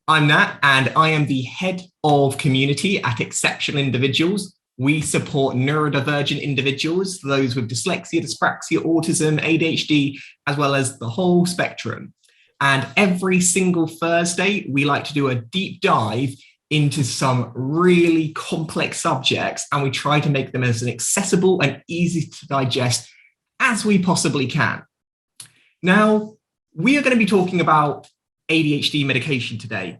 I'm Nat, and I am the head of community at Exceptional Individuals. We support neurodivergent individuals, those with dyslexia, dyspraxia, autism, ADHD, as well as the whole spectrum. And every single Thursday, we like to do a deep dive into some really complex subjects, and we try to make them as accessible and easy to digest as we possibly can. Now, we are going to be talking about ADHD medication today.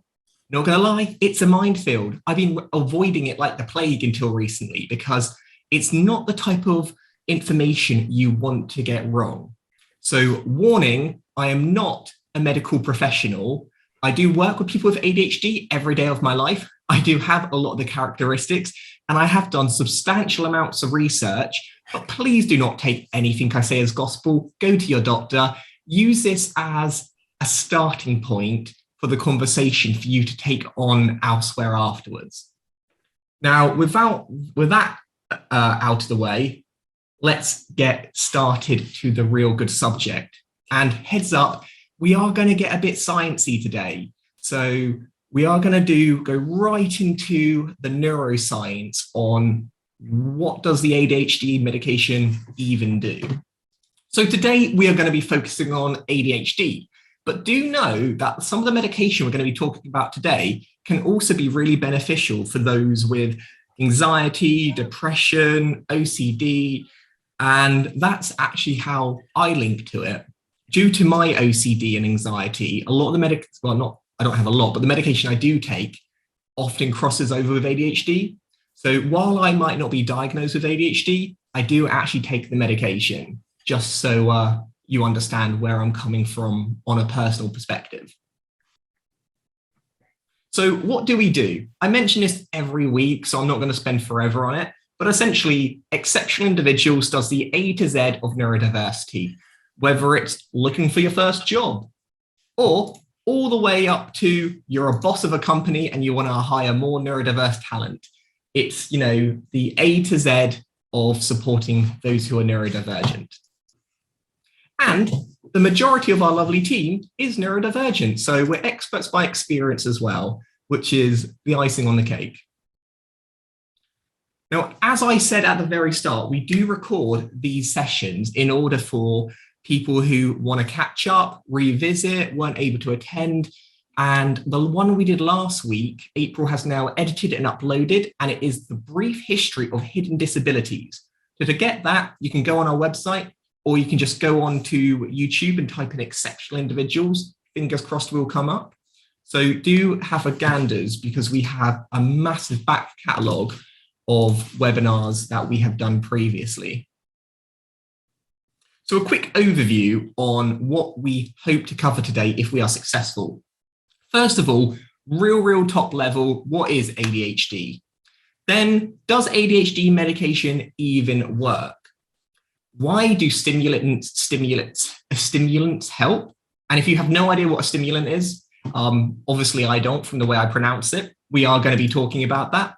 Not going to lie, it's a minefield. I've been avoiding it like the plague until recently because it's not the type of information you want to get wrong. So warning, I am not a medical professional. I do work with people with ADHD every day of my life. I do have a lot of the characteristics, and I have done substantial amounts of research, but please do not take anything I say as gospel. Go to your doctor. Use this as a starting point for the conversation for you to take on elsewhere afterwards. Now, with that out of the way, let's get started to the real good subject. And heads up, we are going to get a bit sciencey today. So we are going to go right into the neuroscience on what does the ADHD medication even do. So today we are going to be focusing on ADHD. But do know that some of the medication we're going to be talking about today can also be really beneficial for those with anxiety, depression, OCD, and that's actually how I link to it. Due to my OCD and anxiety, a lot of the I don't have a lot, but the medication I do take often crosses over with ADHD. So while I might not be diagnosed with ADHD, I do actually take the medication, just so you understand where I'm coming from on a personal perspective. So what do we do? I mention this every week, so I'm not going to spend forever on it, but essentially Exceptional Individuals does the A to Z of neurodiversity, whether it's looking for your first job or all the way up to you're a boss of a company and you want to hire more neurodiverse talent. It's, the A to Z of supporting those who are neurodivergent. And the majority of our lovely team is neurodivergent. So we're experts by experience as well, which is the icing on the cake. Now, as I said at the very start, we do record these sessions in order for people who want to catch up, revisit, weren't able to attend. And the one we did last week, April has now edited and uploaded, and it is the brief history of hidden disabilities. So to get that, you can go on our website, or you can just go on to YouTube and type in Exceptional Individuals. Fingers crossed will come up. So do have a ganders because we have a massive back catalogue of webinars that we have done previously. So a quick overview on what we hope to cover today if we are successful. First of all, real top level, what is ADHD? Then, does ADHD medication even work? Why do stimulants help? And if you have no idea what a stimulant is, obviously I don't from the way I pronounce it, we are going to be talking about that.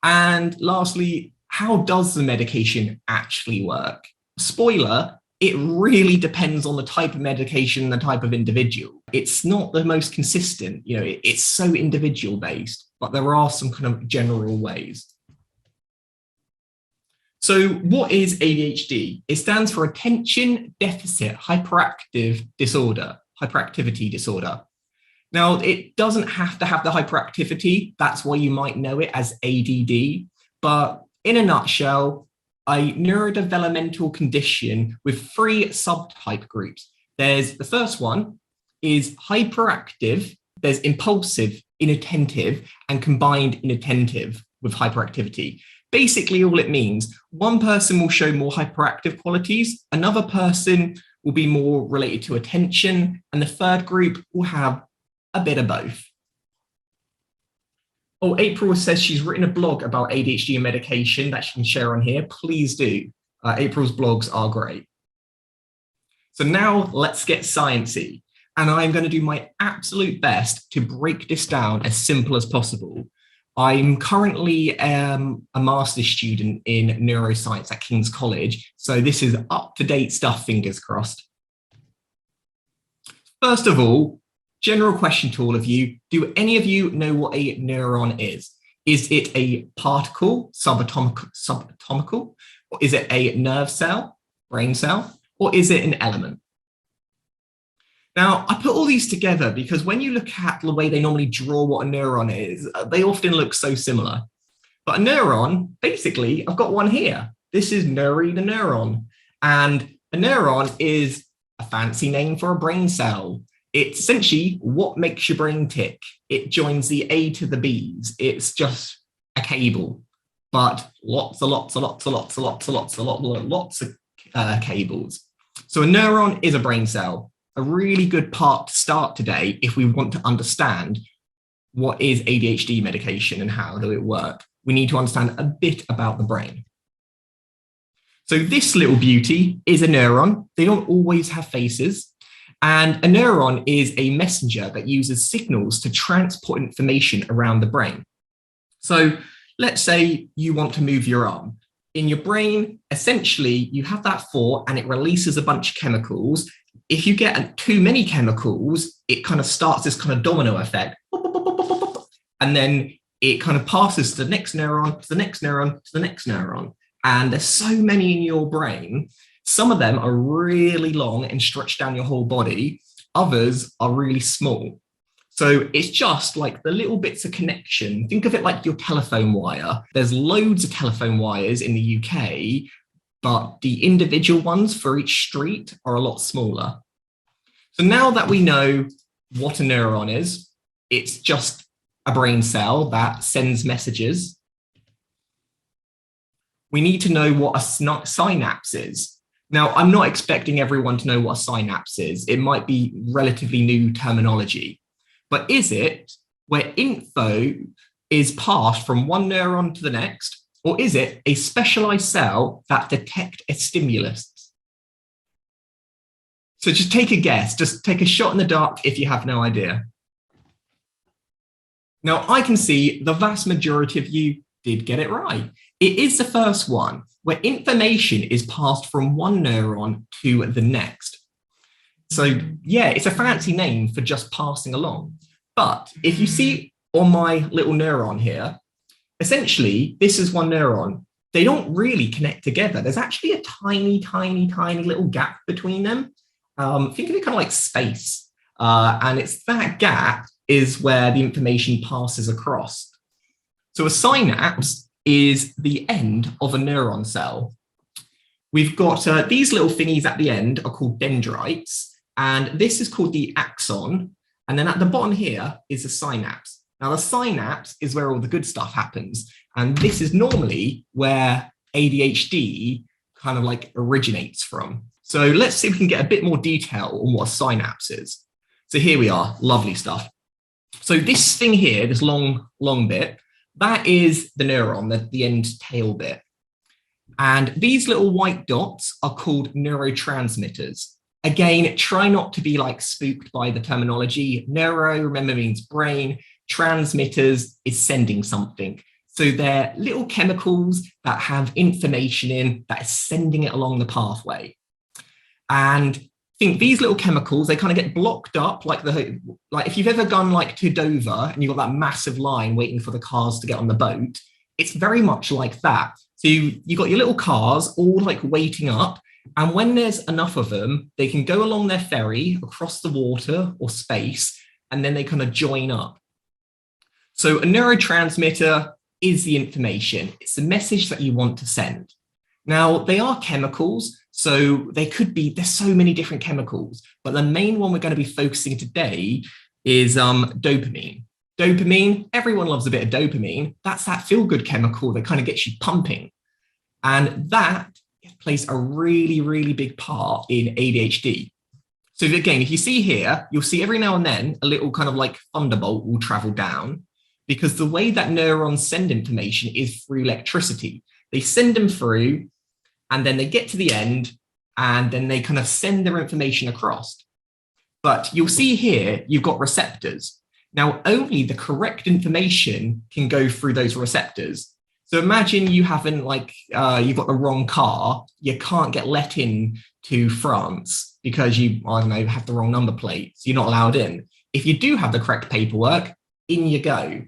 And lastly, how does the medication actually work? Spoiler, it really depends on the type of medication and the type of individual. It's not the most consistent, it's so individual based, but there are some kind of general ways. So what is ADHD? It stands for Attention Deficit Hyperactivity Disorder. Now, it doesn't have to have the hyperactivity. That's why you might know it as ADD. But in a nutshell, a neurodevelopmental condition with 3 subtype groups. There's the first one is hyperactive. There's impulsive, inattentive, and combined inattentive with hyperactivity. Basically, all it means, one person will show more hyperactive qualities, another person will be more related to attention, and the third group will have a bit of both. Oh, April says she's written a blog about ADHD and medication that she can share on here. Please do. April's blogs are great. So now let's get sciencey. And I'm going to do my absolute best to break this down as simple as possible. I'm currently a master's student in neuroscience at King's College, so this is up-to-date stuff, fingers crossed. First of all, general question to all of you. Do any of you know what a neuron is? Is it a particle, subatomical, or is it a nerve cell, brain cell, or is it an element? Now, I put all these together because when you look at the way they normally draw what a neuron is, they often look so similar. But a neuron, basically, I've got one here. This is Nuri the neuron. And a neuron is a fancy name for a brain cell. It's essentially what makes your brain tick. It joins the A to the B's. It's just a cable, but lots of cables. So a neuron is a brain cell. A really good part to start today if we want to understand what is ADHD medication and how do it work. We need to understand a bit about the brain. So this little beauty is a neuron. They don't always have faces. And a neuron is a messenger that uses signals to transport information around the brain. So let's say you want to move your arm. In your brain, essentially, you have that thought and it releases a bunch of chemicals. If you get too many chemicals, it kind of starts this kind of domino effect. And then it kind of passes to the next neuron, to the next neuron, to the next neuron. And there's so many in your brain. Some of them are really long and stretch down your whole body. Others are really small. So it's just like the little bits of connection. Think of it like your telephone wire. There's loads of telephone wires in the UK, but the individual ones for each street are a lot smaller. So now that we know what a neuron is, it's just a brain cell that sends messages. We need to know what a synapse is. Now, I'm not expecting everyone to know what a synapse is. It might be relatively new terminology, but is it where info is passed from one neuron to the next, or is it a specialized cell that detects a stimulus? So just take a guess, just take a shot in the dark if you have no idea. Now, I can see the vast majority of you did get it right. It is the first one, where information is passed from one neuron to the next. So yeah, it's a fancy name for just passing along. But if you see on my little neuron here, essentially, this is one neuron. They don't really connect together. There's actually a tiny little gap between them. Think of it kind of like space. And it's that gap is where the information passes across. So a synapse is the end of a neuron cell. We've got these little thingies at the end are called dendrites, and this is called the axon. And then at the bottom here is the synapse. Now the synapse is where all the good stuff happens. And this is normally where ADHD kind of like originates from. So let's see if we can get a bit more detail on what a synapse is. So here we are, lovely stuff. So this thing here, this long bit, that is the neuron, the end tail bit. And these little white dots are called neurotransmitters. Again, try not to be like spooked by the terminology. Neuro, remember, means brain. Transmitters is sending something. So they're little chemicals that have information in that is sending it along the pathway. And think these little chemicals, they kind of get blocked up like if you've ever gone like to Dover and you've got that massive line waiting for the cars to get on the boat, it's very much like that. So you've got your little cars all like waiting up, and when there's enough of them, they can go along their ferry across the water or space, and then they kind of join up. So a neurotransmitter is the information. It's the message that you want to send. Now, they are chemicals, so there's so many different chemicals, but the main one we're going to be focusing today is dopamine. Dopamine, everyone loves a bit of dopamine. That's that feel-good chemical that kind of gets you pumping. And that plays a really big part in ADHD. So again, if you see here, you'll see every now and then a little kind of like thunderbolt will travel down, because the way that neurons send information is through electricity. They send them through, and then they get to the end, and then they kind of send their information across. But you'll see here, you've got receptors. Now, only the correct information can go through those receptors. So imagine you haven't you've got the wrong car, you can't get let in to France because you, I don't know, have the wrong number plate, so you're not allowed in. If you do have the correct paperwork, in you go.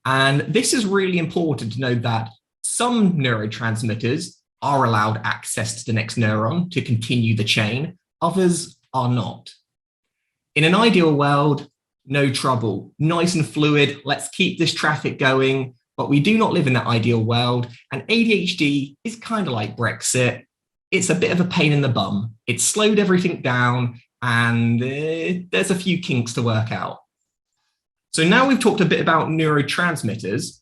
And this is really important to know that some neurotransmitters are allowed access to the next neuron to continue the chain, others are not. In an ideal world, no trouble, nice and fluid, let's keep this traffic going, but we do not live in that ideal world, and ADHD is kind of like Brexit. It's a bit of a pain in the bum. It's slowed everything down, and there's a few kinks to work out. So now we've talked a bit about neurotransmitters,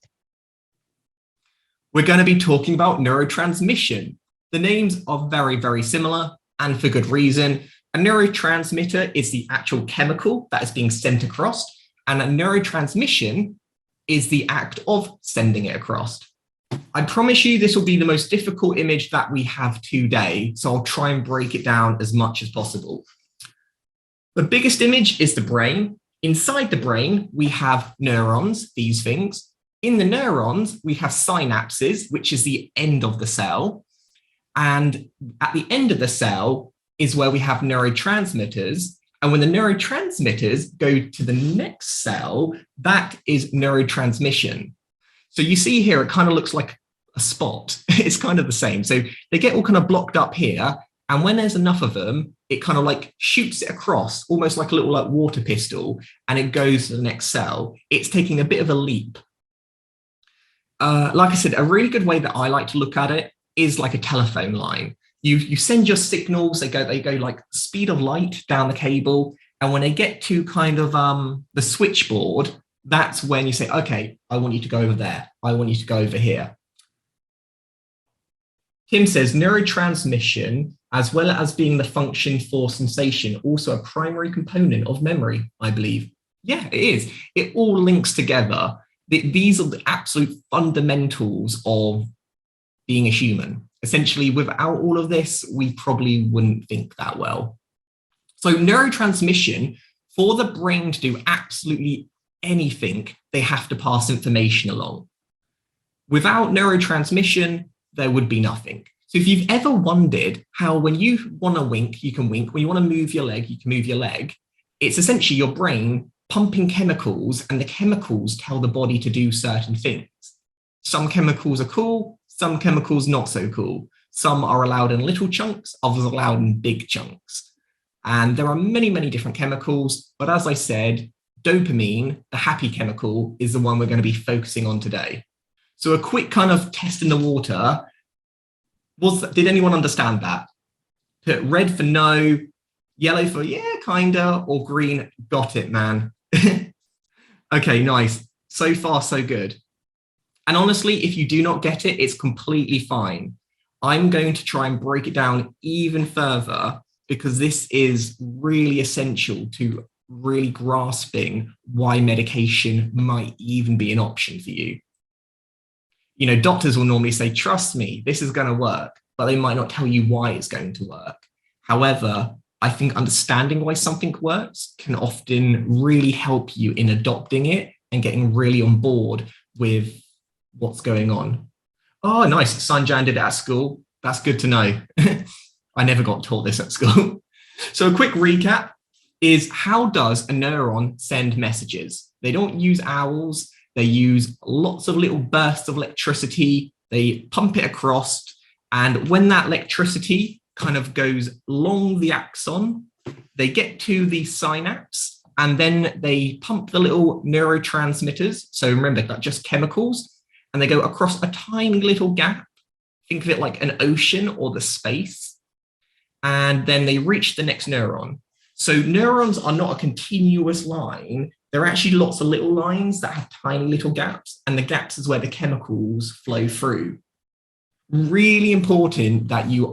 we're going to be talking about neurotransmission. The names are very, very similar, and for good reason. A neurotransmitter is the actual chemical that is being sent across, and a neurotransmission is the act of sending it across. I promise you this will be the most difficult image that we have today, so I'll try and break it down as much as possible. The biggest image is the brain. Inside the brain, we have neurons, these things. In the neurons, we have synapses, which is the end of the cell. And at the end of the cell is where we have neurotransmitters. And when the neurotransmitters go to the next cell, that is neurotransmission. So you see here, it kind of looks like a spot. It's kind of the same. So they get all kind of blocked up here. And when there's enough of them, it kind of like shoots it across, almost like a little like water pistol, and it goes to the next cell. It's taking a bit of a leap. Like I said, a really good way that I like to look at it is like a telephone line. You send your signals, they go like speed of light down the cable. And when they get to kind of the switchboard, that's when you say, okay, I want you to go over there. I want you to go over here. Tim says neurotransmission, as well as being the function for sensation, also a primary component of memory, I believe. Yeah, it is. It all links together. These are the absolute fundamentals of being a human. Essentially, without all of this, we probably wouldn't think that well. So neurotransmission, for the brain to do absolutely anything, they have to pass information along. Without neurotransmission, there would be nothing. So if you've ever wondered how when you want to wink, you can wink. When you want to move your leg, you can move your leg. It's essentially your brain pumping chemicals, and the chemicals tell the body to do certain things. Some chemicals are cool, some chemicals not so cool. Some are allowed in little chunks, others are allowed in big chunks. And there are many, many different chemicals. But as I said, dopamine, the happy chemical, is the one we're going to be focusing on today. So a quick kind of test in the water. Did anyone understand that? Put red for no, yellow for yeah, kinda, or green, got it, man. Okay, nice. So far, so good. And honestly, if you do not get it, it's completely fine. I'm going to try and break it down even further because this is really essential to really grasping why medication might even be an option for you. You know, doctors will normally say, trust me, this is going to work, but they might not tell you why it's going to work. However, I think understanding why something works can often really help you in adopting it and getting really on board with what's going on. Oh, nice. Sanjan did it at school. That's good to know. I never got taught this at school. So a quick recap is, how does a neuron send messages? They don't use owls. They use lots of little bursts of electricity. They pump it across. And when that electricity kind of goes along the axon, they get to the synapse, and then they pump the little neurotransmitters. So remember, that's just chemicals, and they go across a tiny little gap. Think of it like an ocean or the space. And then they reach the next neuron. So neurons are not a continuous line. There are actually lots of little lines that have tiny little gaps, and the gaps is where the chemicals flow through. Really important that you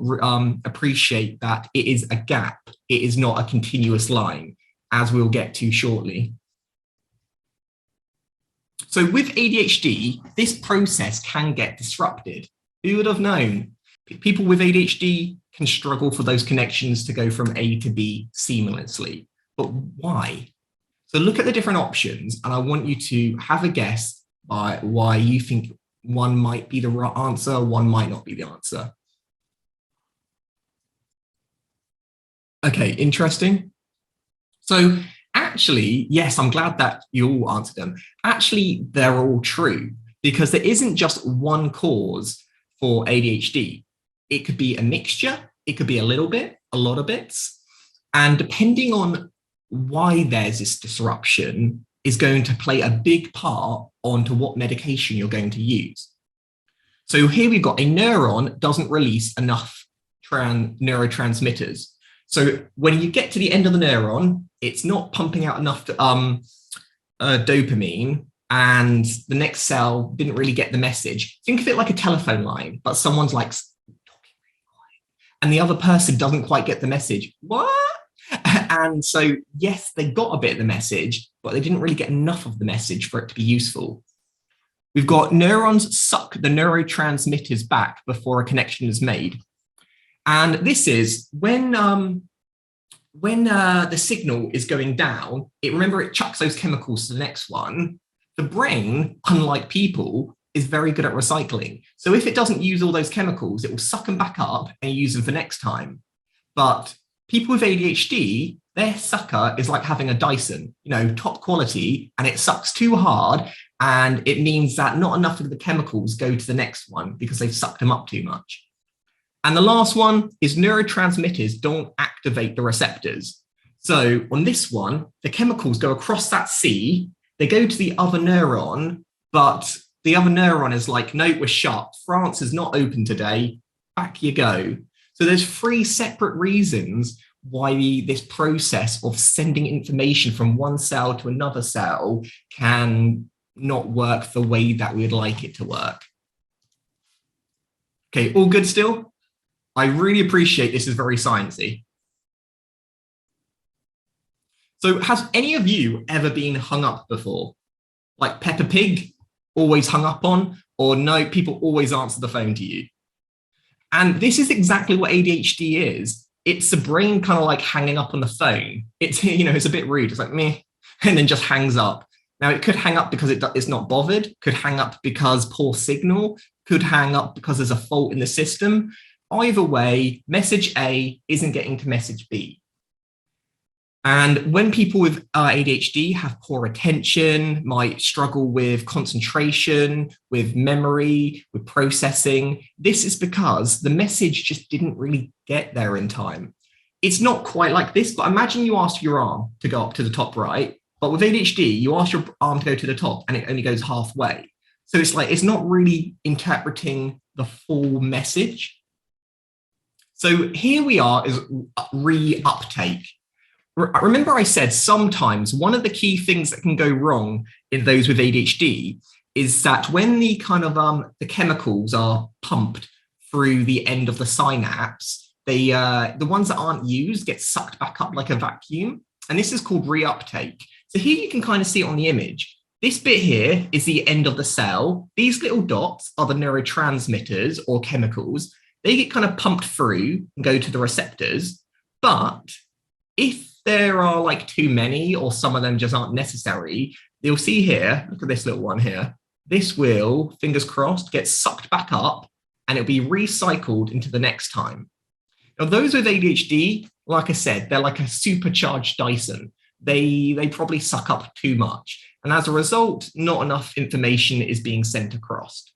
appreciate that it is a gap. It is not a continuous line, as we'll get to shortly. So with ADHD, this process can get disrupted. Who would have known? People with ADHD can struggle for those connections to go from A to B seamlessly. But why? So look at the different options, and I want you to have a guess by why you think one might be the right answer, one might not be the answer. Okay, interesting. So Actually, yes, I'm glad that you all answered them. Actually, they're all true because there isn't just one cause for ADHD. It could be a mixture, it could be a little bit, a lot of bits. And depending on why there's this disruption is going to play a big part onto what medication you're going to use. So here we've got a neuron doesn't release enough neurotransmitters. So when you get to the end of the neuron, it's not pumping out enough dopamine, and the next cell didn't really get the message. Think of it like a telephone line, but someone's like talking really quiet, and the other person doesn't quite get the message. What? And so, yes, they got a bit of the message, but they didn't really get enough of the message for it to be useful. We've got neurons suck the neurotransmitters back before a connection is made. And this is when the signal is going down, it chucks those chemicals to the next one. The brain, unlike people, is very good at recycling. So if it doesn't use all those chemicals, it will suck them back up and use them for next time. But people with ADHD, their sucker is like having a Dyson, top quality, and it sucks too hard. And it means that not enough of the chemicals go to the next one because they've sucked them up too much. And the last one is neurotransmitters don't activate the receptors. So on this one, the chemicals go across that C, they go to the other neuron, but the other neuron is like, no, we're shut. France is not open today. Back you go. So there's 3 separate reasons why this process of sending information from one cell to another cell can not work the way that we'd like it to work. Okay, all good still? I really appreciate this is very sciencey. So has any of you ever been hung up before? Like Peppa Pig, always hung up on, or no, people always answer the phone to you? And this is exactly what ADHD is. It's the brain kind of like hanging up on the phone. It's, it's a bit rude. It's like meh, and then just hangs up. Now it could hang up because it's not bothered, could hang up because poor signal, could hang up because there's a fault in the system. Either way, message A isn't getting to message B. And when people with ADHD have poor attention, might struggle with concentration, with memory, with processing, this is because the message just didn't really get there in time. It's not quite like this, but imagine you ask your arm to go up to the top right, but with ADHD, you ask your arm to go to the top and it only goes halfway. So it's like, it's not really interpreting the full message. So here we are is reuptake. Remember I said sometimes one of the key things that can go wrong in those with ADHD is that when the kind of the chemicals are pumped through the end of the synapse, the ones that aren't used get sucked back up like a vacuum. And this is called reuptake. So here you can kind of see it on the image. This bit here is the end of the cell. These little dots are the neurotransmitters or chemicals. They get kind of pumped through and go to the receptors. But if there are like too many or some of them just aren't necessary, you'll see here, look at this little one here. This will, fingers crossed, get sucked back up and it'll be recycled into the next time. Now, those with ADHD, like I said, they're like a supercharged Dyson. They probably suck up too much. And as a result, not enough information is being sent across.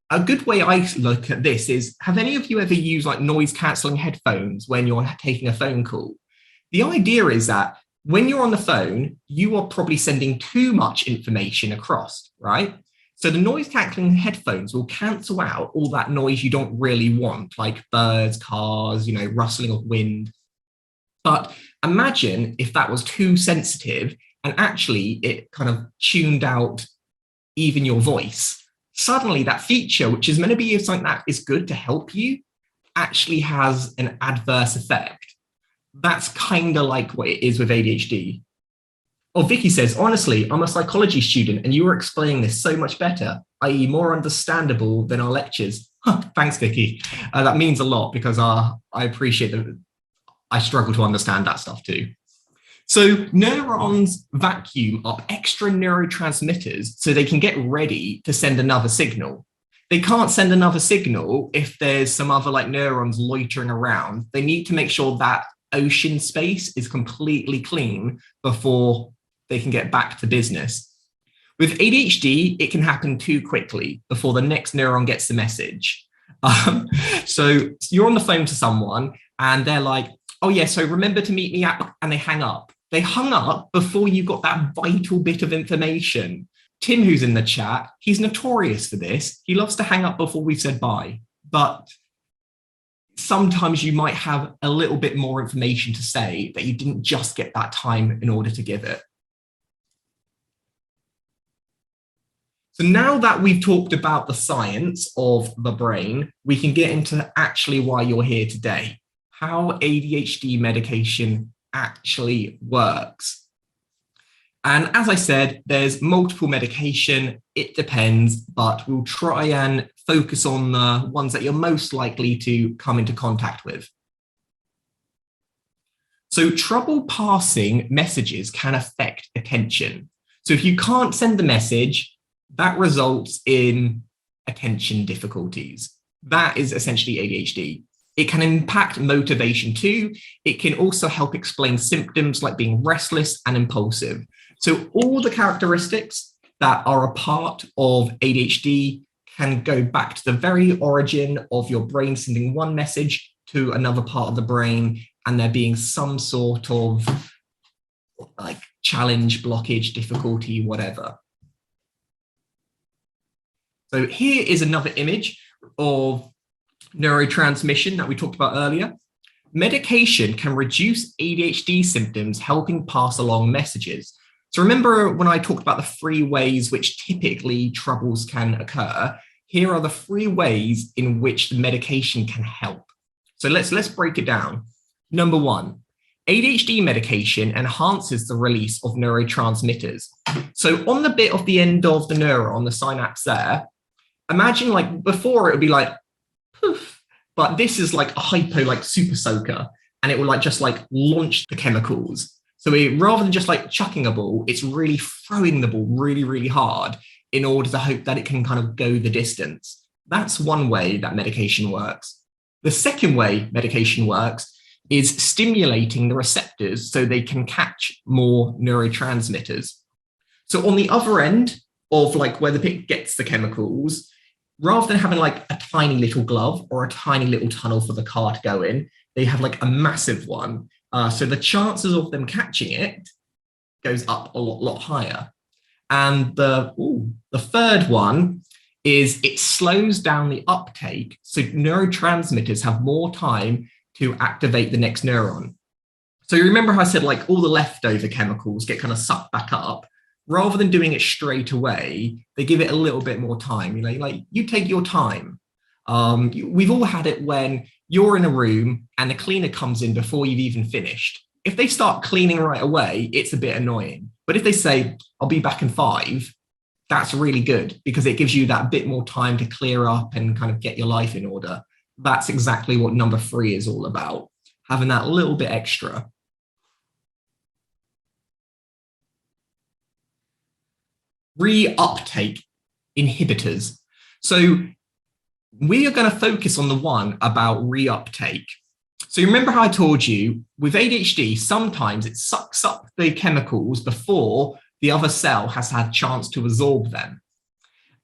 A good way I look at this is, have any of you ever used like noise cancelling headphones when you're taking a phone call? The idea is that when you're on the phone, you are probably sending too much information across, right? So the noise cancelling headphones will cancel out all that noise you don't really want, like birds, cars, rustling of wind. But imagine if that was too sensitive and actually it kind of tuned out even your voice. Suddenly that feature, which is meant to be something that is good to help you, actually has an adverse effect. That's kind of like what it is with ADHD. Oh, Vicky says, honestly, I'm a psychology student and you were explaining this so much better, i.e. more understandable than our lectures. Thanks, Vicky. That means a lot because I appreciate that. I struggle to understand that stuff too. So neurons vacuum up extra neurotransmitters so they can get ready to send another signal. They can't send another signal if there's some other like neurons loitering around. They need to make sure that ocean space is completely clean before they can get back to business. With ADHD, it can happen too quickly before the next neuron gets the message. So you're on the phone to someone and they're like, oh yeah, so remember to meet me at, and they hang up. They hung up before you got that vital bit of information. Tim, who's in the chat, he's notorious for this. He loves to hang up before we've said bye. But sometimes you might have a little bit more information to say that you didn't just get that time in order to give it. So now that we've talked about the science of the brain, we can get into actually why you're here today, how ADHD medication actually works. And as I said, there's multiple medication, it depends, but we'll try and focus on the ones that you're most likely to come into contact with. So trouble passing messages can affect attention. So if you can't send the message, that results in attention difficulties. That is essentially ADHD. It can impact motivation too. It can also help explain symptoms like being restless and impulsive. So all the characteristics that are a part of ADHD can go back to the very origin of your brain sending one message to another part of the brain, and there being some sort of like challenge, blockage, difficulty, whatever. So here is another image of neurotransmission that we talked about earlier. Medication can reduce ADHD symptoms, helping pass along messages. So remember when I talked about the 3 ways which typically troubles can occur, here are the 3 ways in which the medication can help. So let's break it down. Number 1, ADHD medication enhances the release of neurotransmitters. So on the bit of the end of the neuron, the synapse there, imagine like before it would be like, poof, but this is like a hypo, like super soaker, and it will like just like launch the chemicals. So rather than just like chucking a ball, it's really throwing the ball really, really hard in order to hope that it can kind of go the distance. That's one way that medication works. The second way medication works is stimulating the receptors so they can catch more neurotransmitters. So on the other end of like where the pig gets the chemicals, rather than having like a tiny little glove or a tiny little tunnel for the car to go in, they have like a massive one. So the chances of them catching it goes up a lot higher. And the third one is it slows down the uptake. So neurotransmitters have more time to activate the next neuron. So you remember how I said like all the leftover chemicals get kind of sucked back up? Rather than doing it straight away, they give it a little bit more time. You know, like you take your time. We've all had it when you're in a room and the cleaner comes in before you've even finished. If they start cleaning right away, it's a bit annoying. But if they say, I'll be back in 5, that's really good because it gives you that bit more time to clear up and kind of get your life in order. That's exactly what number 3 is all about, having that little bit extra. Reuptake inhibitors. So we are going to focus on the one about reuptake. So you remember how I told you with ADHD, sometimes it sucks up the chemicals before the other cell has had a chance to absorb them.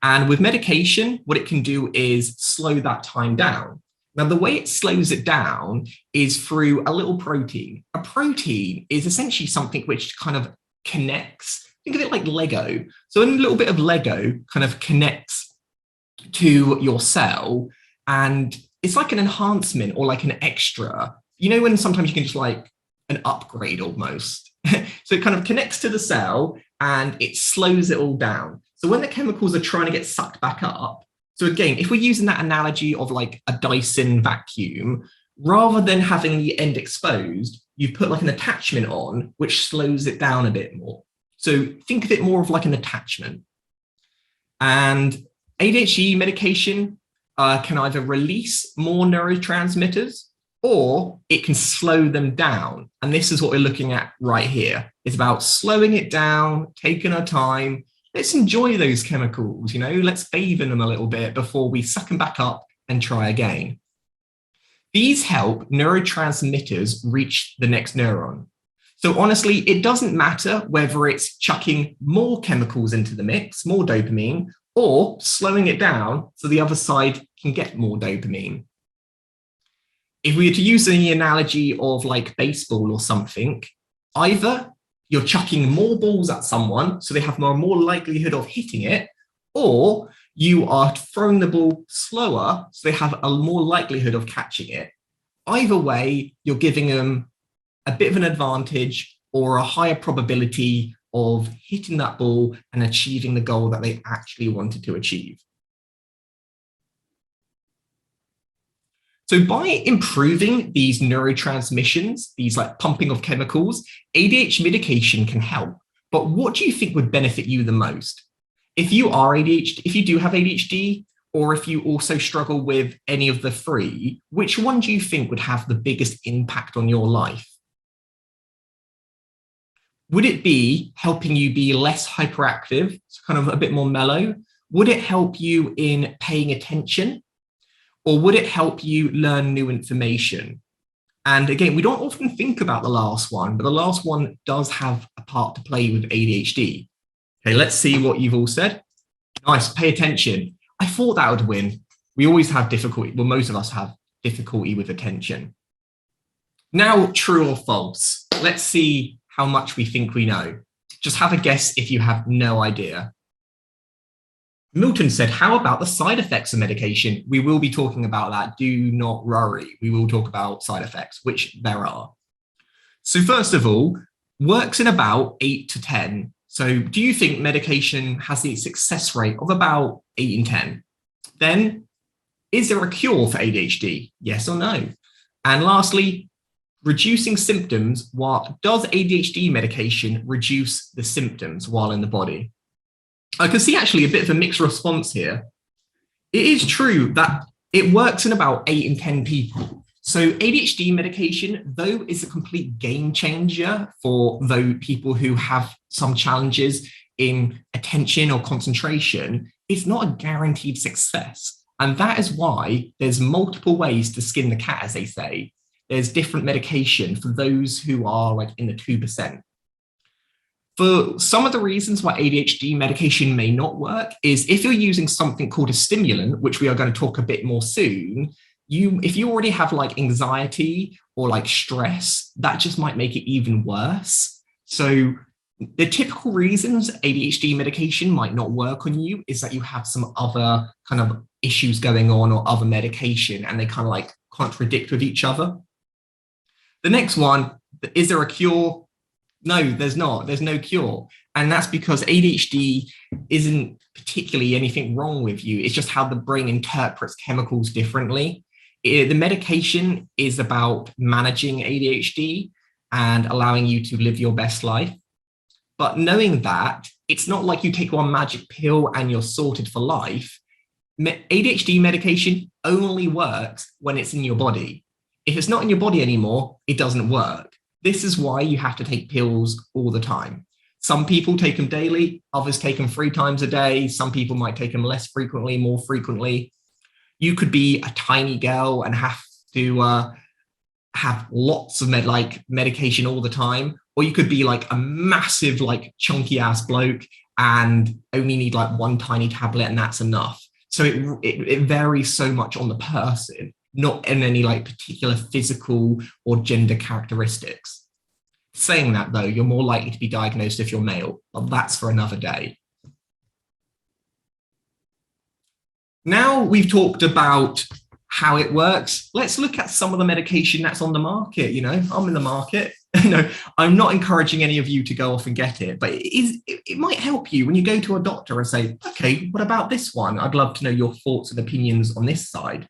And with medication, what it can do is slow that time down. Now, the way it slows it down is through a little protein. A protein is essentially something which kind of connects. Think of it like Lego. So a little bit of Lego kind of connects to your cell, and it's like an enhancement or like an extra. You know when sometimes you can just like an upgrade almost. So it kind of connects to the cell and it slows it all down. So when the chemicals are trying to get sucked back up, so again, if we're using that analogy of like a Dyson vacuum, rather than having the end exposed, you put like an attachment on, which slows it down a bit more. So think of it more of like an attachment. And ADHD medication can either release more neurotransmitters or it can slow them down. And this is what we're looking at right here. It's about slowing it down, taking our time. Let's enjoy those chemicals, you know, let's bathe in them a little bit before we suck them back up and try again. These help neurotransmitters reach the next neuron. So honestly, it doesn't matter whether it's chucking more chemicals into the mix, more dopamine, or slowing it down so the other side can get more dopamine. If we were to use the analogy of like baseball or something, either you're chucking more balls at someone so they have more likelihood of hitting it, or you are throwing the ball slower so they have a more likelihood of catching it. Either way, you're giving them a bit of an advantage or a higher probability of hitting that ball and achieving the goal that they actually wanted to achieve. So by improving these neurotransmissions, these like pumping of chemicals, ADHD medication can help. But what do you think would benefit you the most? If you are ADHD, if you do have ADHD, or if you also struggle with any of the three, which one do you think would have the biggest impact on your life? Would it be helping you be less hyperactive, so kind of a bit more mellow? Would it help you in paying attention? Or would it help you learn new information? And again, we don't often think about the last one, but the last one does have a part to play with ADHD. Okay, let's see what you've all said. Nice, pay attention. I thought that would win. We always have difficulty, well, most of us have difficulty with attention. Now, true or false? Let's see how much we think we know. Just have a guess if you have no idea. Milton said, how about the side effects of medication? We will be talking about that. Do not worry. We will talk about side effects, which there are. So first of all, works in about 8 to 10. So do you think medication has the success rate of about 8 in 10? Then, is there a cure for ADHD? Yes or no? And lastly, reducing symptoms. Does ADHD medication reduce the symptoms while in the body? I can see actually a bit of a mixed response here. It is true that it works in about 8 in 10 people. So ADHD medication, though, is a complete game changer for those people who have some challenges in attention or concentration, it's not a guaranteed success. And that is why there's multiple ways to skin the cat, as they say. There's different medication for those who are like in the 2%. For some of the reasons why ADHD medication may not work is if you're using something called a stimulant, which we are going to talk a bit more soon, if you already have like anxiety or like stress, that just might make it even worse. So the typical reasons ADHD medication might not work on you is that you have some other kind of issues going on or other medication, and they kind of like contradict with each other. The next one, is there a cure? No, there's not. There's no cure. And that's because ADHD isn't particularly anything wrong with you. It's just how the brain interprets chemicals differently. The medication is about managing ADHD and allowing you to live your best life. But knowing that, it's not like you take one magic pill and you're sorted for life. ADHD medication only works when it's in your body. If it's not in your body anymore, it doesn't work. This is why you have to take pills all the time. Some people take them daily, others take them 3 times a day. Some people might take them less frequently, more frequently. You could be a tiny girl and have to have lots of medication all the time, or you could be like a massive, like chunky ass bloke and only need like 1 tiny tablet and that's enough. So it varies so much on the person, not in any like particular physical or gender characteristics. Saying that though, you're more likely to be diagnosed if you're male, but that's for another day. Now we've talked about how it works. Let's look at some of the medication that's on the market. You know, I'm in the market. No, I'm not encouraging any of you to go off and get it, but it might help you when you go to a doctor and say, okay, what about this one? I'd love to know your thoughts and opinions on this side.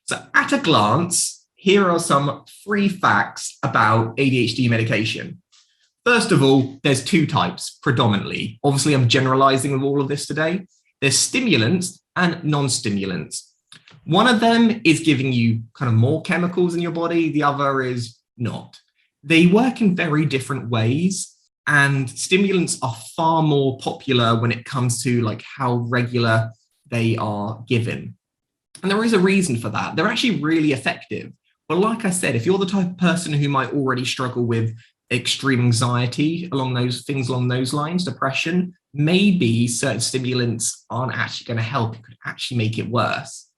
So at a glance, here are some 3 facts about ADHD medication. First of all, there's 2 types predominantly. Obviously, I'm generalizing with all of this today. There's stimulants and non-stimulants. One of them is giving you kind of more chemicals in your body. The other is not. They work in very different ways, and stimulants are far more popular when it comes to like how regular they are given. And there is a reason for that. They're actually really effective. But like I said, if you're the type of person who might already struggle with extreme anxiety along those lines, depression, maybe certain stimulants aren't actually going to help. It could actually make it worse.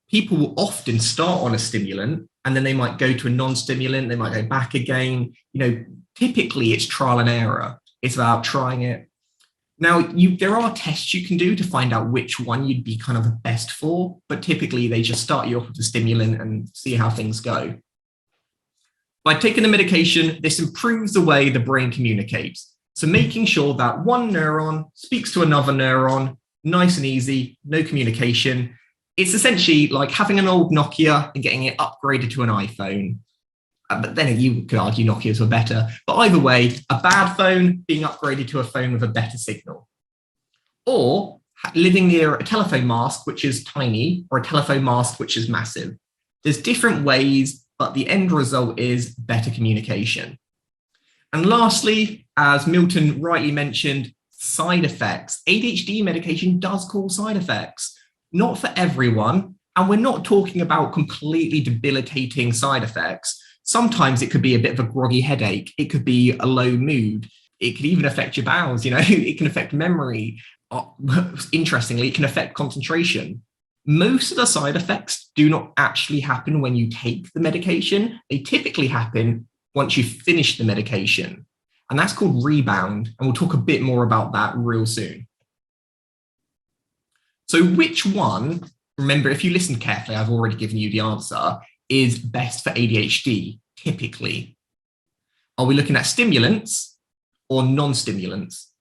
People will often start on a stimulant and then they might go to a non-stimulant, they might go back again. Typically it's trial and error. It's about trying it. Now, there are tests you can do to find out which one you'd be kind of the best for, but typically they just start you off with the stimulant and see how things go. By taking the medication, this improves the way the brain communicates. So making sure that one neuron speaks to another neuron, nice and easy, no communication. It's essentially like having an old Nokia and getting it upgraded to an iPhone. But then you could argue Nokias were better. But either way, a bad phone being upgraded to a phone with a better signal. Or living near a telephone mast, which is tiny, or a telephone mast, which is massive. There's different ways, but the end result is better communication. And lastly, as Milton rightly mentioned, side effects. ADHD medication does cause side effects. Not for everyone, and we're not talking about completely debilitating side effects. Sometimes it could be a bit of a groggy headache. It could be a low mood. It could even affect your bowels. It can affect memory. Interestingly, it can affect concentration. Most of the side effects do not actually happen when you take the medication. They typically happen once you finish the medication. And that's called rebound. And we'll talk a bit more about that real soon. So which one, remember, if you listen carefully, I've already given you the answer, is best for ADHD, typically? Are we looking at stimulants or non-stimulants?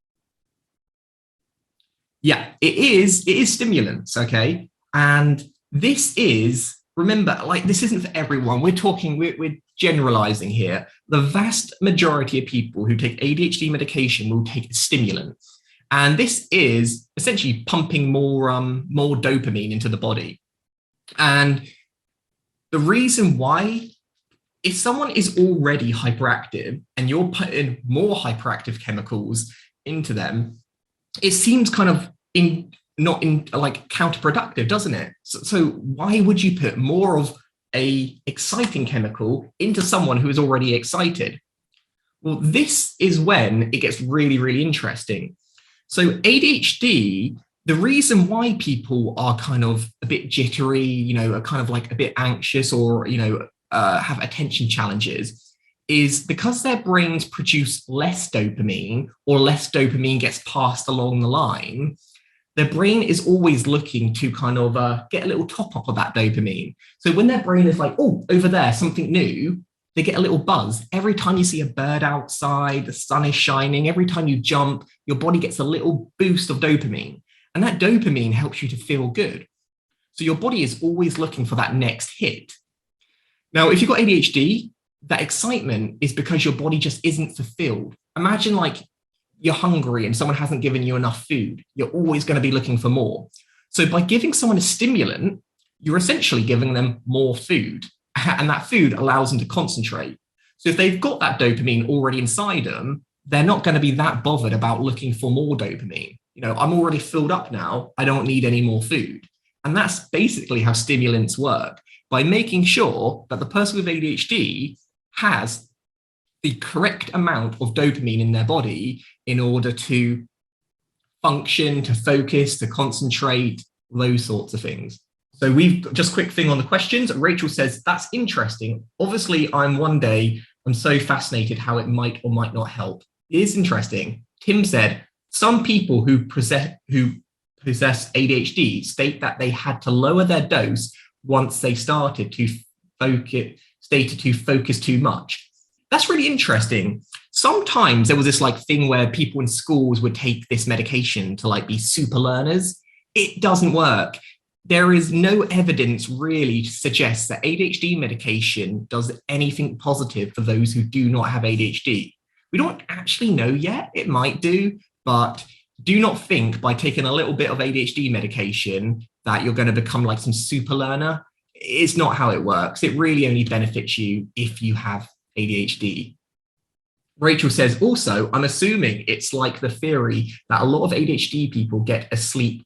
Yeah, it is stimulants, okay? And this is, remember, this isn't for everyone. We're generalizing here. The vast majority of people who take ADHD medication will take a stimulant. And this is essentially pumping more dopamine into the body. And the reason why, if someone is already hyperactive and you're putting more hyperactive chemicals into them, it seems kind of counterproductive, doesn't it? So why would you put more of a exciting chemical into someone who is already excited? Well, this is when it gets really, really interesting. So ADHD, the reason why people are kind of a bit jittery, are kind of like a bit anxious or, have attention challenges is because their brains produce less dopamine or less dopamine gets passed along the line. Their brain is always looking to kind of get a little top up of that dopamine. So when their brain is like, oh, over there, something new, they get a little buzz. Every time you see a bird outside, the sun is shining, every time you jump, your body gets a little boost of dopamine. And that dopamine helps you to feel good. So your body is always looking for that next hit. Now, if you've got ADHD, that excitement is because your body just isn't fulfilled. Imagine you're hungry and someone hasn't given you enough food. You're always going to be looking for more. So by giving someone a stimulant, you're essentially giving them more food. And that food allows them to concentrate. So if they've got that dopamine already inside them, they're not going to be that bothered about looking for more dopamine. I'm already filled up now. I don't need any more food. And that's basically how stimulants work, by making sure that the person with ADHD has the correct amount of dopamine in their body in order to function, to focus, to concentrate, those sorts of things. So we've just quick thing on the questions. Rachel says, that's interesting. Obviously, I'm so fascinated how it might or might not help. It is interesting. Tim said, some people who possess ADHD state that they had to lower their dose once they started to focus too much. That's really interesting. Sometimes there was this thing where people in schools would take this medication to be super learners. It doesn't work. There is no evidence really to suggest that ADHD medication does anything positive for those who do not have ADHD. We don't actually know yet. It might do, but do not think by taking a little bit of ADHD medication that you're going to become some super learner. It's not how it works. It really only benefits you if you have ADHD. Rachel says, also, I'm assuming it's like the theory that a lot of ADHD people get sleepy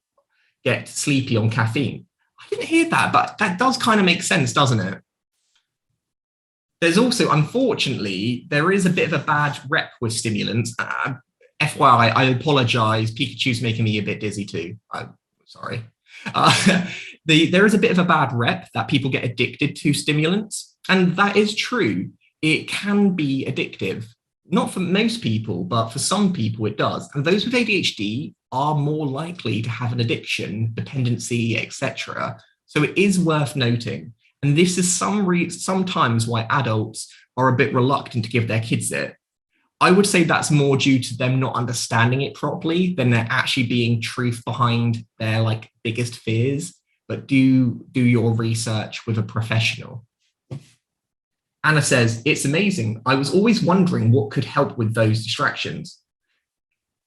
on caffeine. I didn't hear that, but that does kind of make sense, doesn't it? There's also, unfortunately, there is a bit of a bad rep with stimulants. FYI, I apologize. Pikachu's making me a bit dizzy too. I'm sorry. There is a bit of a bad rep that people get addicted to stimulants. And that is true. It can be addictive. Not for most people, but for some people it does. And those with ADHD are more likely to have an addiction, dependency, etc. So it is worth noting. And this is sometimes why adults are a bit reluctant to give their kids it. I would say that's more due to them not understanding it properly than there actually being truth behind their like biggest fears. But do your research with a professional. Anna says, it's amazing. I was always wondering what could help with those distractions.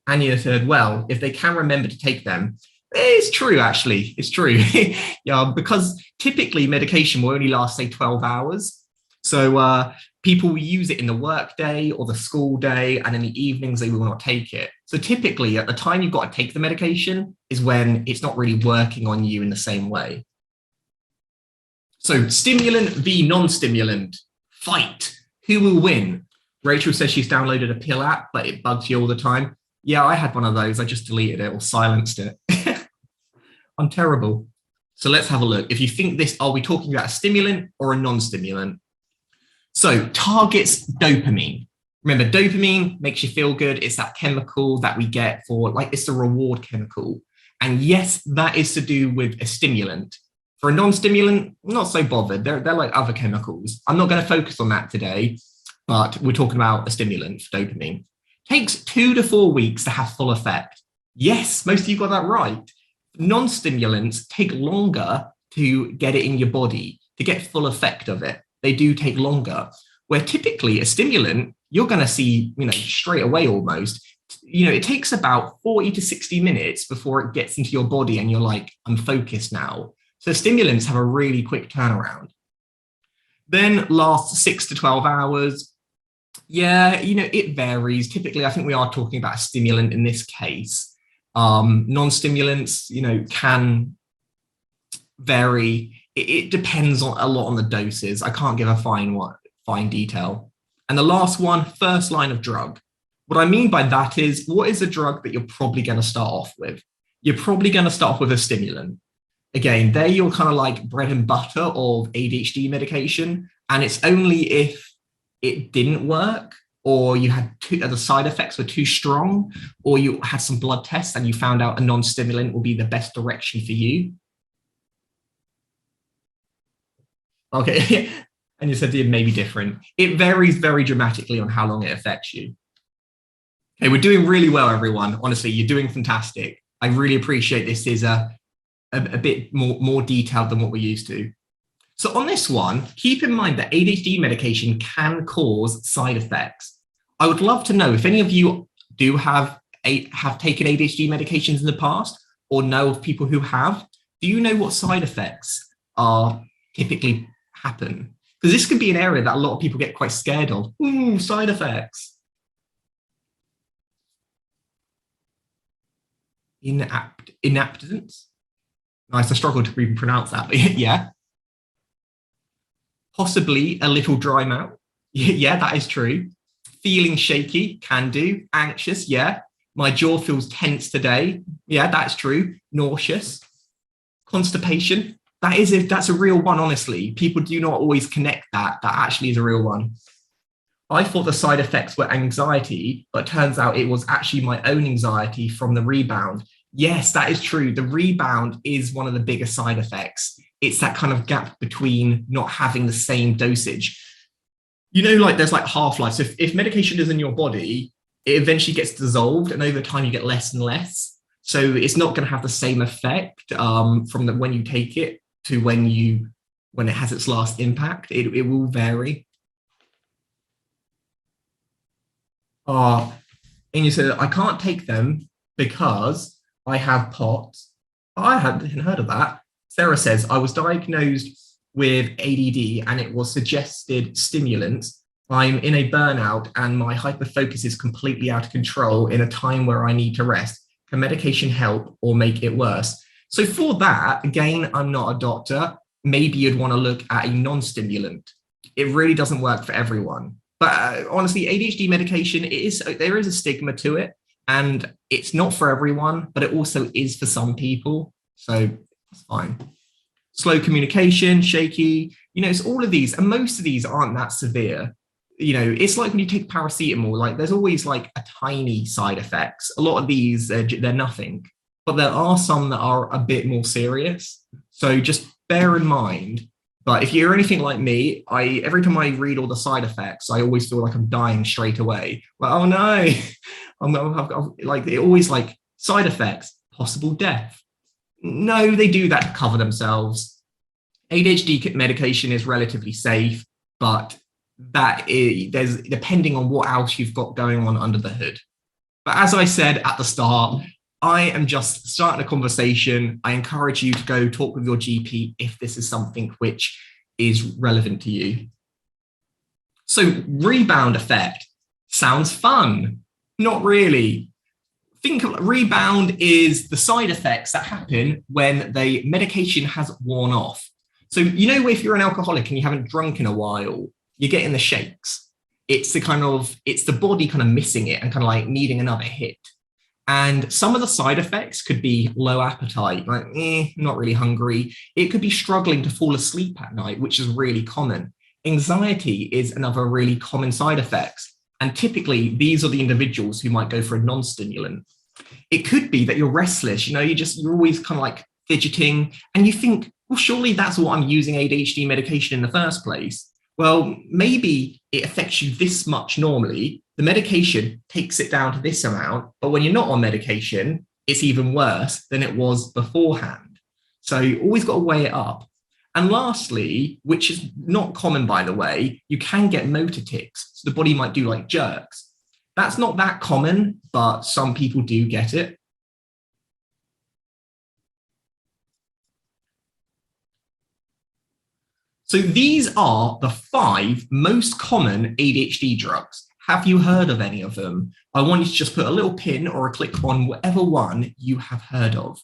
Anya said, well, if they can remember to take them, it's true, actually. It's true. Yeah, because typically medication will only last, say, 12 hours. So people will use it in the work day or the school day, and in the evenings, they will not take it. So typically, at the time you've got to take the medication is when it's not really working on you in the same way. So stimulant v non-stimulant. Fight. Who will win? Rachel says she's downloaded a pill app, but it bugs you all the time. Yeah, I had one of those. I just deleted it or silenced it. I'm terrible. So let's have a look. If you think this, are we talking about a stimulant or a non-stimulant? So targets dopamine. Remember, dopamine makes you feel good. It's that chemical that we get for, like, it's the reward chemical. And yes, that is to do with a stimulant. For a non-stimulant, not so bothered. They're like other chemicals. I'm not going to focus on that today, but we're talking about a stimulant for dopamine. Takes 2 to 4 weeks to have full effect. Yes, most of you got that right. Non-stimulants take longer to get it in your body, to get full effect of it. They do take longer. Where typically a stimulant, you're going to see, straight away almost. It takes about 40 to 60 minutes before it gets into your body and you're like, I'm focused now. So stimulants have a really quick turnaround. Then lasts 6 to 12 hours. Yeah, it varies. Typically, I think we are talking about a stimulant in this case. Non-stimulants, can vary. It depends on a lot on the doses. I can't give a fine detail. And the last one, first line of drug. What I mean by that is, what is a drug that you're probably going to start off with? You're probably going to start off with a stimulant. Again, they're your kind of like bread and butter of ADHD medication. And it's only if it didn't work, or you had the side effects were too strong, or you had some blood tests and you found out a non-stimulant will be the best direction for you. Okay, and you said it may be different. It varies very dramatically on how long it affects you. Okay, we're doing really well, everyone. Honestly, you're doing fantastic. I really appreciate this is a bit more detailed than what we're used to. So on this one, keep in mind that ADHD medication can cause side effects. I would love to know if any of you do have taken ADHD medications in the past or know of people who have. Do you know what side effects are typically happen? Because this could be an area that a lot of people get quite scared of. Ooh, side effects. Inaptance. Nice, I struggled to even pronounce that, but yeah. Possibly a little dry mouth. Yeah, that is true. Feeling shaky, can do. Anxious, yeah. My jaw feels tense today. Yeah, that's true. Nauseous. Constipation, that's a real one, honestly. People do not always connect that. That actually is a real one. I thought the side effects were anxiety, but turns out it was actually my own anxiety from the rebound. Yes, that is true. The rebound is one of the biggest side effects. It's that kind of gap between not having the same dosage. There's like half-life. So if medication is in your body, it eventually gets dissolved, and over time you get less and less. So it's not going to have the same effect from when you take it to when it has its last impact. It will vary. And you said, I can't take them because I have POTS. I hadn't heard of that. Sarah says, I was diagnosed with ADD and it was suggested stimulants. I'm in a burnout and my hyperfocus is completely out of control in a time where I need to rest. Can medication help or make it worse? So for that, again, I'm not a doctor. Maybe you'd want to look at a non-stimulant. It really doesn't work for everyone. But honestly, ADHD medication, there is a stigma to it, and it's not for everyone, but it also is for some people. So it's fine. Slow communication, shaky, it's all of these, and most of these aren't that severe. It's like when you take paracetamol, like there's always like a tiny side effects. A lot of these, they're nothing, but there are some that are a bit more serious. So just bear in mind. But if you're anything like me, every time I read all the side effects, I always feel like I'm dying straight away. Like, oh no, like it always like side effects, possible death. No, they do that to cover themselves. ADHD medication is relatively safe, but there's depending on what else you've got going on under the hood. But as I said at the start, I am just starting a conversation. I encourage you to go talk with your GP if this is something which is relevant to you. So rebound effect sounds fun. Not really. Think of rebound is the side effects that happen when the medication has worn off. So, if you're an alcoholic and you haven't drunk in a while, you're getting the shakes. It's the body kind of missing it and kind of like needing another hit. And some of the side effects could be low appetite, like, not really hungry. It could be struggling to fall asleep at night, which is really common. Anxiety is another really common side effects. And typically, these are the individuals who might go for a non-stimulant. It could be that you're restless, you're always kind of like fidgeting, and you think, well, surely that's what I'm using ADHD medication in the first place. Well, maybe it affects you this much normally. The medication takes it down to this amount, but when you're not on medication, it's even worse than it was beforehand. So you always got to weigh it up. And lastly, which is not common, by the way, you can get motor tics. So the body might do like jerks. That's not that common, but some people do get it. So these are the 5 most common ADHD drugs. Have you heard of any of them? I want you to just put a little pin or a click on whatever one you have heard of.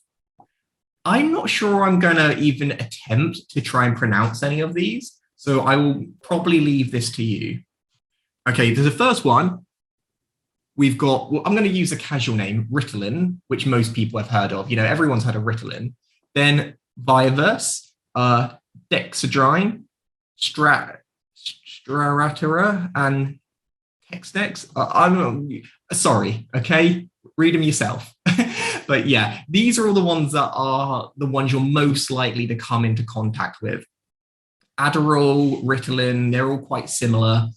I'm not sure I'm going to even attempt to try and pronounce any of these, so I will probably leave this to you. Okay, there's the first one. We've got, I'm going to use a casual name, Ritalin, which most people have heard of. Everyone's heard of Ritalin. Then Viaverse, Dexedrine, Strattera, and Textex. I'm sorry, okay? Read them yourself. But yeah, these are all the ones that are the ones you're most likely to come into contact with. Adderall, Ritalin, they're all quite similar.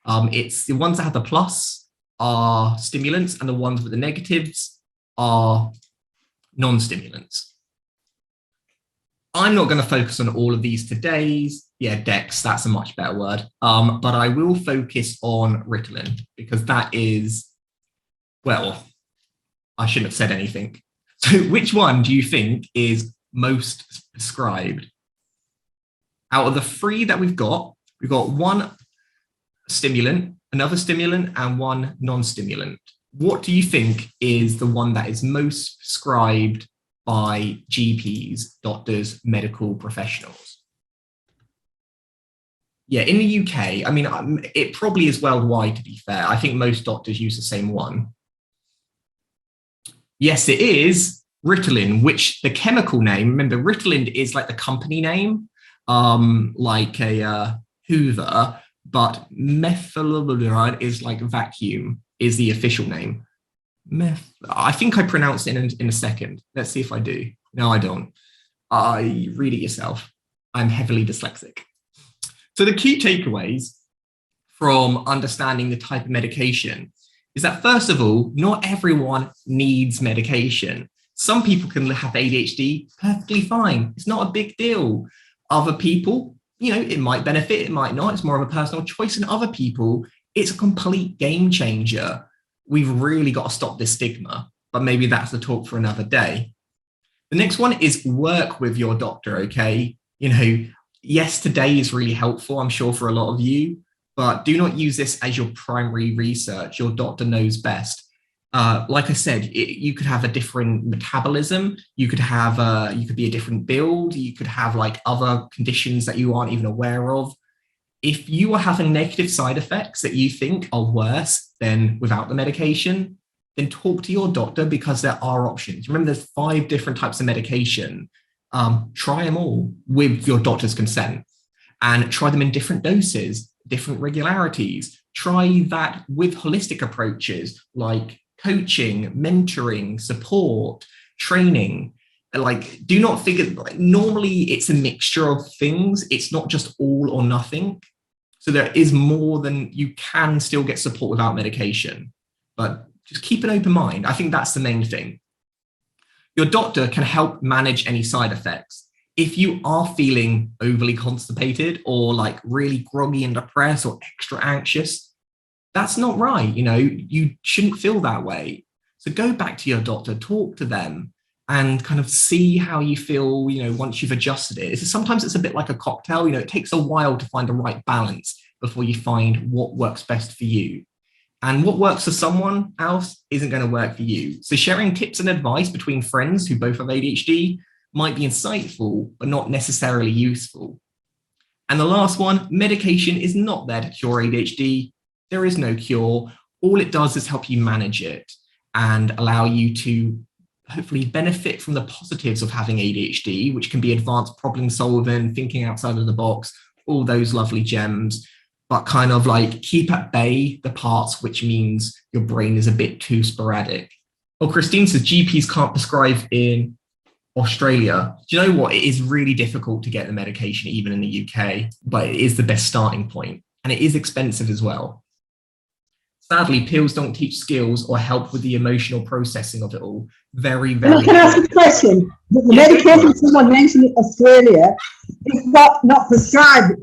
It's the ones that have the plus are stimulants, and the ones with the negatives are non-stimulants. I'm not going to focus on all of these today. Yeah, Dex, that's a much better word. But I will focus on Ritalin because that is, well, I shouldn't have said anything. So which one do you think is most prescribed? Out of the 3 that we've got one stimulant, another stimulant, and one non-stimulant. What do you think is the one that is most prescribed by GPs, doctors, medical professionals? Yeah, in the UK, I mean, it probably is worldwide, to be fair. I think most doctors use the same one. Yes, it is Ritalin, which the chemical name, remember, Ritalin is like the company name, like a Hoover, but methylbromide is like vacuum, is the official name. I think I pronounced it in a second. Let's see if I do. No, I don't. Read it yourself. I'm heavily dyslexic. So the key takeaways from understanding the type of medication is that, first of all, not everyone needs medication. Some people can have ADHD perfectly fine. It's not a big deal. Other people, it might benefit, it might not. It's more of a personal choice. And other people, it's a complete game changer. We've really got to stop this stigma, but maybe that's the talk for another day. The next one is work with your doctor, okay? Yes, today is really helpful, I'm sure, for a lot of you, but do not use this as your primary research. Your doctor knows best. like I said, you could have a different metabolism. You could have, you could be a different build. You could have like other conditions that you aren't even aware of. If you are having negative side effects that you think are worse than without the medication, then talk to your doctor because there are options. Remember, there's 5 different types of medication. Try them all with your doctor's consent and try them in different doses, different regularities. Try that with holistic approaches like coaching, mentoring, support, training. Like, do not think like, normally it's a mixture of things. It's not just all or nothing. So there is more than you can still get support without medication, but just keep an open mind. I think that's the main thing. Your doctor can help manage any side effects. If you are feeling overly constipated or like really groggy and depressed or extra anxious, that's not right. You shouldn't feel that way. So go back to your doctor, talk to them and kind of see how you feel, once you've adjusted it. Sometimes it's a bit like a cocktail, it takes a while to find the right balance before you find what works best for you. And what works for someone else isn't going to work for you. So sharing tips and advice between friends who both have ADHD might be insightful, but not necessarily useful. And the last one, medication is not there to cure ADHD. There is no cure. All it does is help you manage it and allow you to hopefully benefit from the positives of having ADHD, which can be advanced problem solving, thinking outside of the box, all those lovely gems, but kind of like keep at bay the parts which means your brain is a bit too sporadic. Well, Christine says GPs can't prescribe in Australia. Do you know what? It is really difficult to get the medication even in the UK, but it is the best starting point, and it is expensive as well. Sadly, pills don't teach skills or help with the emotional processing of it all. Very, very. Can I ask a question? The medication someone mentioned in Australia is not prescribed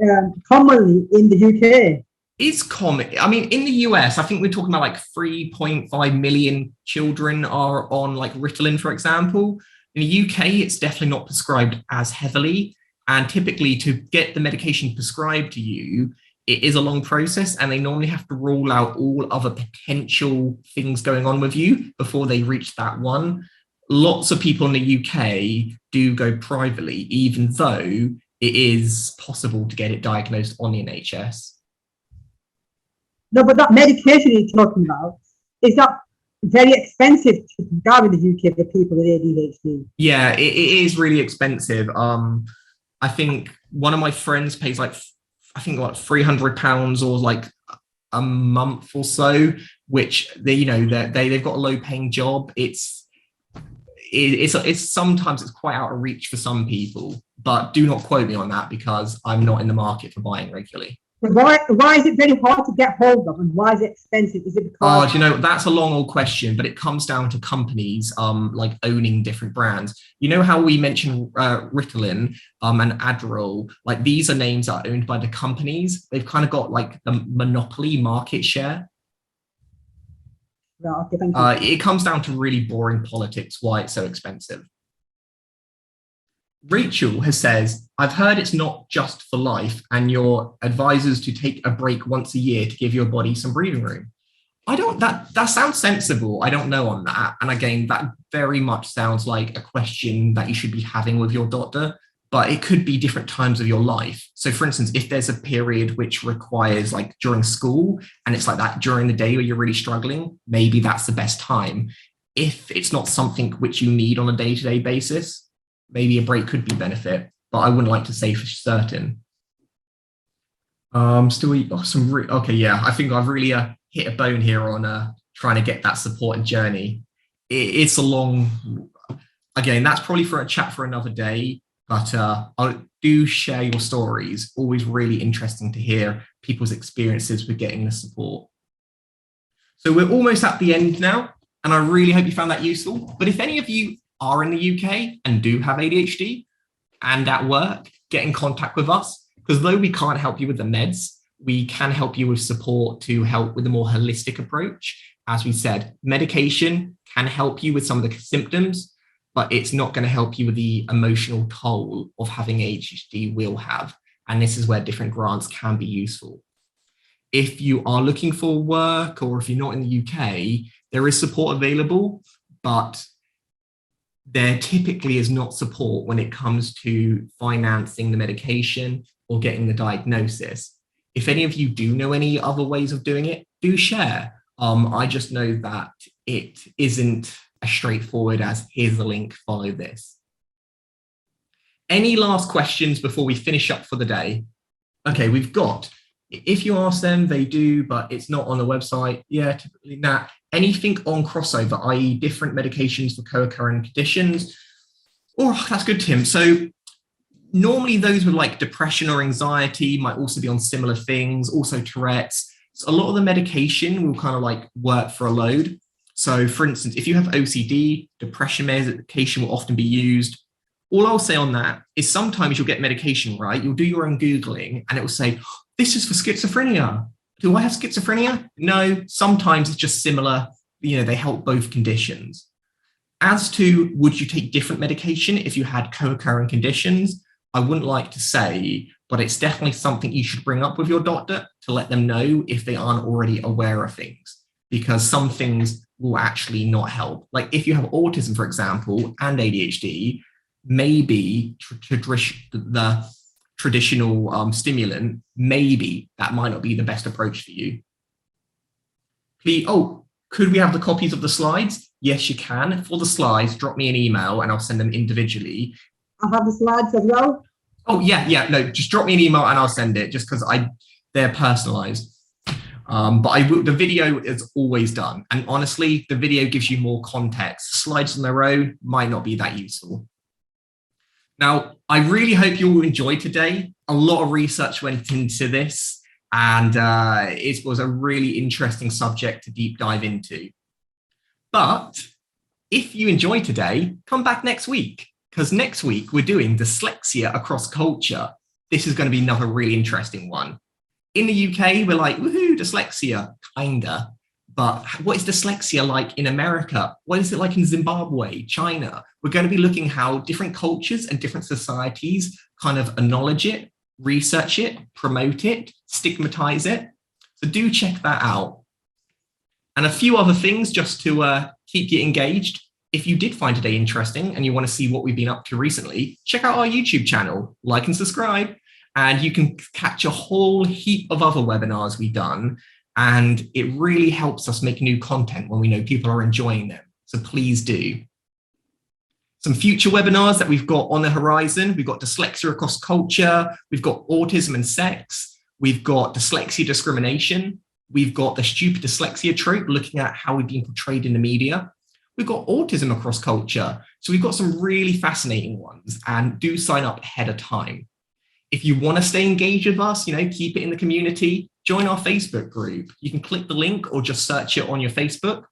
commonly in the UK. It's common. I mean, in the US, I think we're talking about like 3.5 million children are on like Ritalin, for example. In the UK, it's definitely not prescribed as heavily. And typically to get the medication prescribed to you, it is a long process, and they normally have to rule out all other potential things going on with you before they reach that one. Lots of people in the UK do go privately, even though it is possible to get it diagnosed on the NHS. No, but that medication you're talking about, is that very expensive to prescribe in the UK for people with ADHD? Yeah, it is really expensive. I think one of my friends pays like £300 or like a month or so, which they've got a low paying job. It's sometimes it's quite out of reach for some people, but do not quote me on that because I'm not in the market for buying regularly. But why is it very hard to get hold of, and why is it expensive? Is it because that's a long old question, but it comes down to companies like owning different brands. You know how we mentioned Ritalin and Adderall, like these are names that are owned by the companies. They've kind of got like the monopoly market share. Right, okay, thank you. It comes down to really boring politics, why it's so expensive. Rachel says, I've heard it's not just for life and your advisors to take a break once a year to give your body some breathing room. That sounds sensible. I don't know on that. And again, that very much sounds like a question that you should be having with your doctor, but it could be different times of your life. So for instance, if there's a period which requires like during school and it's like that during the day where you're really struggling, maybe that's the best time. If it's not something which you need on a day-to-day basis, maybe a break could be benefit, but I wouldn't like to say for certain. I think I've really hit a bone here on trying to get that supported journey. It's a long, again, that's probably for a chat for another day, but I do share your stories. Always really interesting to hear people's experiences with getting the support. So we're almost at the end now, and I really hope you found that useful. But if any of you are in the UK and do have ADHD and at work, get in contact with us, because though we can't help you with the meds, we can help you with support to help with a more holistic approach. As we said, medication can help you with some of the symptoms, but it's not going to help you with the emotional toll of having ADHD will have. And this is where different grants can be useful. If you are looking for work or if you're not in the UK, There is support available, but there typically is not support when it comes to financing the medication or getting the diagnosis. If any of you do know any other ways of doing it, do share. I just know that it isn't as straightforward as here's the link, follow this. Any last questions before we finish up for the day? Okay, we've got, if you ask them, they do, but it's not on the website. Yeah, typically Nat. Anything on crossover, i.e. different medications for co-occurring conditions? Oh, that's good, Tim. So normally those with like depression or anxiety might also be on similar things, also Tourette's. So a lot of the medication will kind of like work for a load. So for instance, if you have OCD, depression medication will often be used. All I'll say on that is sometimes you'll get medication, right? You'll do your own Googling and it will say, this is for schizophrenia. Do I have schizophrenia? No, sometimes it's just similar. You know, they help both conditions. As to, would you take different medication if you had co-occurring conditions? I wouldn't like to say, but it's definitely something you should bring up with your doctor to let them know if they aren't already aware of things, because some things will actually not help. Like if you have autism, for example, and ADHD, maybe the traditional stimulant, maybe that might not be the best approach for you. Please, oh, could we have the copies of the slides? Yes, you can. For the slides, drop me an email and I'll send them individually. I have the slides as well. Oh, yeah, no, just drop me an email and I'll send it just because they're personalized. But the video is always done. And honestly, the video gives you more context. Slides on their own might not be that useful. Now, I really hope you all enjoyed today. A lot of research went into this and it was a really interesting subject to deep dive into. But if you enjoyed today, come back next week. Because next week we're doing dyslexia across culture. This is going to be another really interesting one. In the UK, we're like, woohoo, dyslexia, kinda. But what is dyslexia like in America? What is it like in Zimbabwe, China? We're going to be looking how different cultures and different societies kind of acknowledge it, research it, promote it, stigmatize it. So do check that out. And a few other things just to keep you engaged. If you did find today interesting and you want to see what we've been up to recently, check out our YouTube channel, like and subscribe, and you can catch a whole heap of other webinars we've done. And it really helps us make new content when we know people are enjoying them. So please do. Some future webinars that we've got on the horizon. We've got dyslexia across culture. We've got autism and sex. We've got dyslexia discrimination. We've got the stupid dyslexia trope, looking at how we've been portrayed in the media. We've got autism across culture. So we've got some really fascinating ones, and do sign up ahead of time. If you want to stay engaged with us, keep it in the community, join our Facebook group. You can click the link or just search it on your Facebook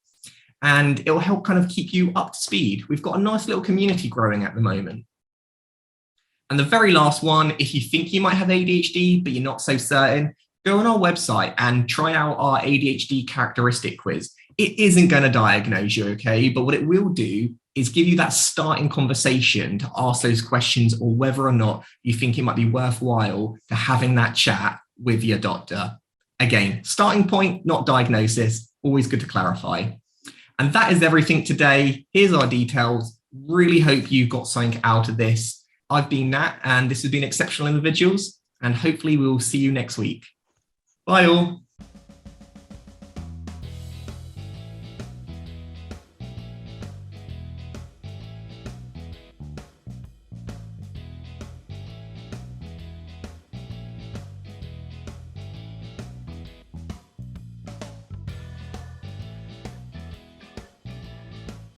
and it will help kind of keep you up to speed. We've got a nice little community growing at the moment. And the very last one, if you think you might have ADHD, but you're not so certain, go on our website and try out our ADHD characteristic quiz. It isn't going to diagnose you, okay? But what it will do is give you that starting conversation to ask those questions, or whether or not you think it might be worthwhile to having that chat with your doctor. Again, starting point, not diagnosis, always good to clarify. And that is everything today. Here's our details. Really hope you've got something out of this. I've been Nat, and this has been Exceptional Individuals, and hopefully we'll see you next week. Bye all.